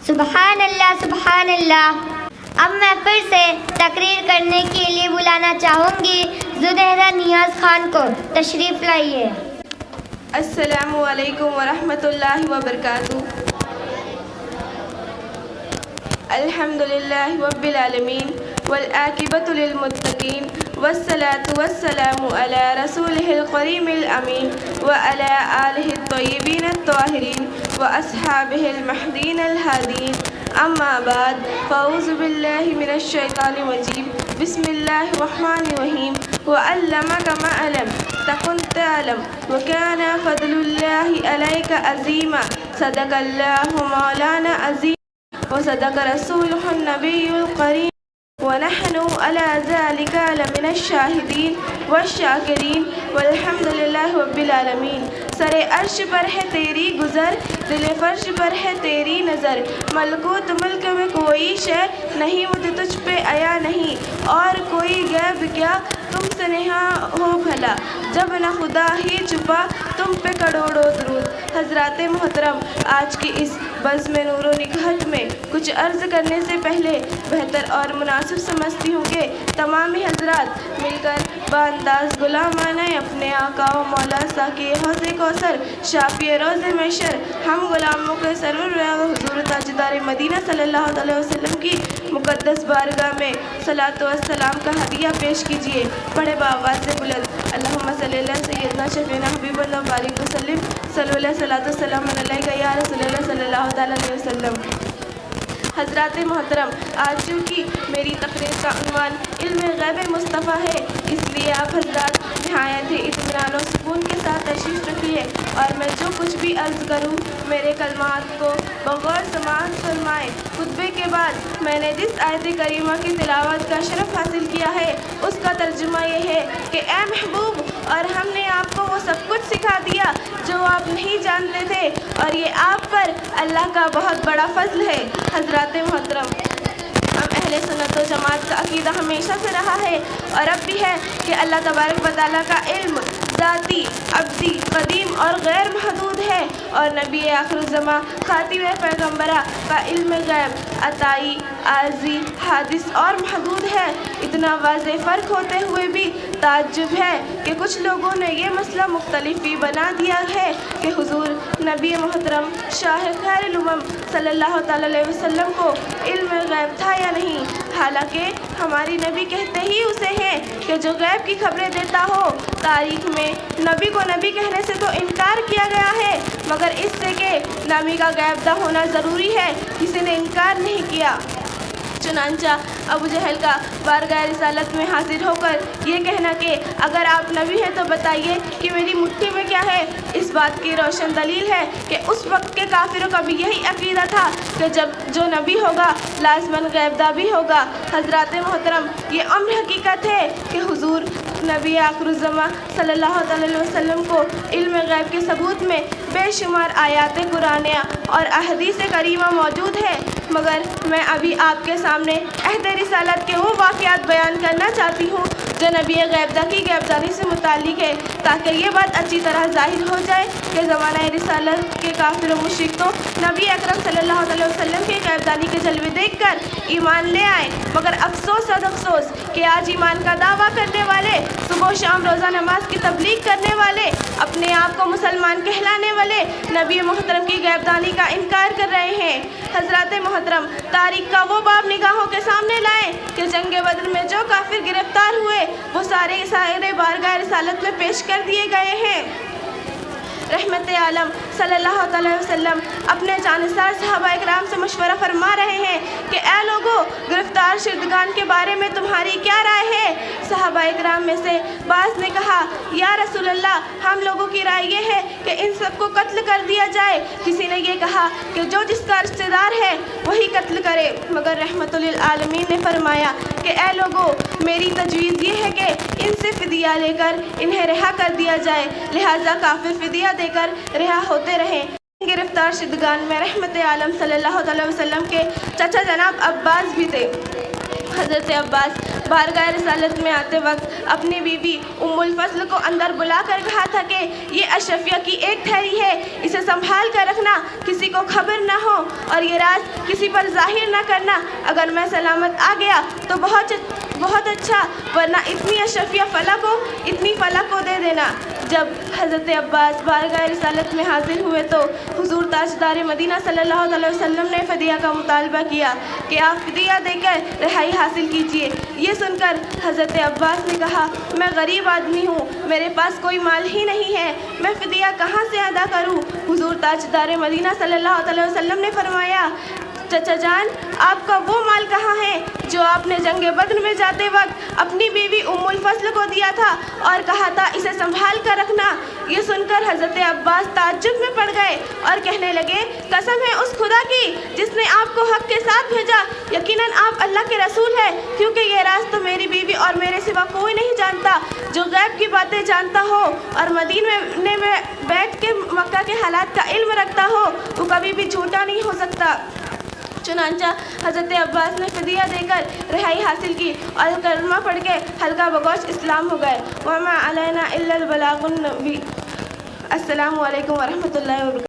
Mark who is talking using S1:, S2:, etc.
S1: سبحان اللہ سبحان اللہ۔ اب میں پھر سے تقریر کرنے کے لیے بلانا چاہوں گی زبیدہ نیاز خان کو، تشریف لائیے۔
S2: السلام علیکم ورحمۃ اللہ وبرکاتہ۔ الحمد للہ رب العالمین والعاقبۃ للمتقین والصلاة والسلام علی رسولہ الکریم الامین وعلی آلہ الطیبین الطاہرین واصحابہ المہدین الہادین، اما بعد فاعوذ باللہ من الشیطان الرجیم، بسم اللہ الرحمن الرحیم۔ وعلمک ما لم تکن تعلم وکان فضل اللہ علیک عظیما، صدق اللہ مولانا عظیم وصدق رسولہ النبی الکریم، ونحن على ذلك لمن الشاہدین والشاکرین والحمد للہ رب العالمین۔ سر عرش پر ہے تیری گزر، دل فرش پر ہے تیری نظر، ملکوت ملک میں کوئی شے نہیں مجھے تجھ پہ آیا نہیں، اور کوئی غیب کیا تم سے نہاں ہو بھلا، جب نہ خدا ہی چھپا تم پہ کروڑوں درود۔ حضرات محترم، آج کی اس بزم نور و نگہت میں کچھ عرض کرنے سے پہلے بہتر اور مناسب سمجھتی ہوں کہ تمام حضرات مل کر بانداز غلامانہ اپنے آقا و مولا ساقی حوض کوثر شافی روز محشر ہم غلاموں کے سرور حضور تاجدار مدینہ صلی اللہ علیہ وسلم کی مقدس بارگاہ میں صلاۃ و السلام کا ہدیہ پیش کیجیے۔ پڑھے بآواز بلند، اللہم صلی اللہ سیدنا شفیعنا حبیب اللہ بارک وسلم، صلی اللہ صلاۃ والسلام علیکہ یا رسول اللہ صلی اللہ تعالیٰ علیہ وسلم۔ حضرات محترم، آج چونکہ میری تقریر کا عنوان علم غیب مصطفیٰ ہے، اس لیے آپ حضرات نہایت اطمینان و سکون کے ساتھ تشریف رکھیے، اور میں جو کچھ بھی عرض کروں میرے کلمات کو بغور سماعت فرمائیں۔ خطبے کے بعد میں نے جس آیت کریمہ کی تلاوت کا شرف حاصل کیا ہے اس کا ترجمہ یہ ہے کہ اے محبوب، اور ہم نے آپ کو وہ سب کچھ سکھا دیا جو آپ نہیں جانتے تھے، اور یہ آپ پر اللہ کا بہت بڑا فضل ہے۔ حضرات محترم، ہم اہل سنت و جماعت کا عقیدہ ہمیشہ سے رہا ہے اور اب بھی ہے کہ اللہ تبارک و تعالیٰ کا علم ذاتی، ابدی، قدیم اور غیر محدود ہے، اور نبی آخر الزماں خاتم پیغمبرہ کا علم غیب عطائی، عارضی، حادث اور محدود ہے۔ اتنا واضح فرق ہوتے ہوئے بھی تعجب ہے کہ کچھ لوگوں نے یہ مسئلہ مختلف بھی بنا دیا ہے کہ حضور نبی محترم شاہ خیر الامم صلی اللہ تعالیٰ علیہ وسلم کو علم غیب تھا یا نہیں، حالانکہ ہماری نبی کہتے ہی اسے ہیں کہ جو غیب کی خبریں دیتا ہو۔ تاریخ میں نبی کو نبی کہنے سے تو انکار کیا گیا ہے، مگر اس سے کہ نبی کا غیب داں ہونا ضروری ہے کسی نے انکار نہیں کیا۔ چنانچہ ابو جہل کا بارگاہ رسالت میں حاضر ہو کر یہ کہنا کہ اگر آپ نبی ہیں تو بتائیے کہ میری مٹھی میں کیا ہے، اس بات کی روشن دلیل ہے کہ اس وقت کے کافروں کا بھی یہی عقیدہ تھا کہ جب جو نبی ہوگا لازماً غیب داں بھی ہوگا۔ حضرات محترم، یہ امر حقیقت ہے کہ حضور نبی آخر الزماں صلی اللہ علیہ وسلم کو علم غیب کے ثبوت میں بے شمار آیات قرآنیہ اور احادیث کریمہ موجود ہے، مگر میں ابھی آپ کے سامنے عہد رسالت کے وہ واقعات بیان کرنا چاہتی ہوں جو نبی غیب داں کی غیب دانی سے متعلق ہے، تاکہ یہ بات اچھی طرح ظاہر ہو جائے کہ زمانہ رسالت کے کافر و مشرک تو نبی اکرم صلی اللہ علیہ وسلم کے غیب دانی کے جلوے دیکھ کر ایمان لے آئے، مگر افسوس اور افسوس کہ آج ایمان کا دعویٰ کرنے والے، صبح و شام روزہ نماز کی تبلیغ کرنے والے، اپنے آپ کو مسلمان کہلانے والے نبی محترم کی غیب دانی کا انکار کر رہے ہیں۔ حضرات محترم، تاریخ کا وہ باب نگاہوں کے سامنے لائیں کہ جنگ بدر میں جو کافر گرفتار ہوئے وہ سارے بارگاہ رسالت میں پیش کر دیے گئے ہیں۔ رحمت عالم صلی اللہ علیہ وسلم اپنے جانثار صحابہ اکرام سے مشورہ فرما رہے ہیں کہ اے لوگو، گرفتار شدگان کے بارے میں تمہاری کیا رائے ہے؟ صحابہ اکرام میں سے بعض نے کہا، یا رسول اللہ، ہم لوگوں کی رائے یہ ہے کہ ان سب کو قتل کر دیا جائے۔ کسی نے یہ کہا کہ جو جس کا رشتہ دار ہے وہی قتل کرے، مگر رحمت للعالمین نے فرمایا کہ اے لوگو، میری تجویز یہ ہے کہ ان سے فدیہ لے کر انہیں رہا کر دیا جائے، لہٰذا کافر فدیہ دے کر رہا ہوتے رہیں۔ گرفتار شدگان میں رحمت عالم صلی اللہ علیہ وسلم کے چچا جناب عباس بھی تھے۔ حضرت عباس بارگاہ رسالت میں آتے وقت اپنی بیوی ام الفضل کو اندر بلا کر کہا تھا کہ یہ اشرفیہ کی ایک تھیلی ہے، اسے سنبھال کر رکھنا، کسی کو خبر نہ ہو اور یہ راز کسی پر ظاہر نہ کرنا، اگر میں سلامت آ گیا تو بہت اچھا، ورنہ اتنی اشرفیہ اتنی فلک کو دے دینا۔ جب حضرت عباس بارگاہ رسالت میں حاضر ہوئے تو حضور تاجدار مدینہ صلی اللہ علیہ وسلم نے فدیہ کا مطالبہ کیا کہ آپ فدیہ دے کر رہائی حاصل کیجیے۔ یہ سن کر حضرت عباس نے کہا، میں غریب آدمی ہوں، میرے پاس کوئی مال ہی نہیں ہے، میں فدیہ کہاں سے ادا کروں؟ حضور تاجدار مدینہ صلی اللہ علیہ وسلم نے فرمایا، چچا جان، آپ کا وہ مال کہاں ہے جو آپ نے جنگ بدر میں جاتے وقت اپنی بیوی ام الفضل کو دیا تھا اور کہا تھا اسے سنبھال کر رکھنا؟ یہ سن کر حضرت عباس تعجب میں پڑ گئے اور کہنے لگے، قسم ہے اس خدا کی جس نے آپ کو حق کے ساتھ بھیجا، یقیناً آپ اللہ کے رسول ہیں، کیونکہ یہ راز تو میری بیوی اور میرے سوا کوئی نہیں جانتا۔ جو غیب کی باتیں جانتا ہو اور مدینے میں بیٹھ کے مکہ کے حالات کا علم رکھتا ہو، وہ کبھی بھی جھوٹا نہیں ہو سکتا۔ چنانچہ حضرت عباس نے فدیہ دے کر رہائی حاصل کی اور کلمہ پڑھ کے حلقہ بگوش اسلام ہو گئے۔ وَمَا عَلَيْنَا إِلَّا الْبَلَاغُ الْمُبِينُ۔ السلام علیکم ورحمۃ اللہ وبرکاتہ۔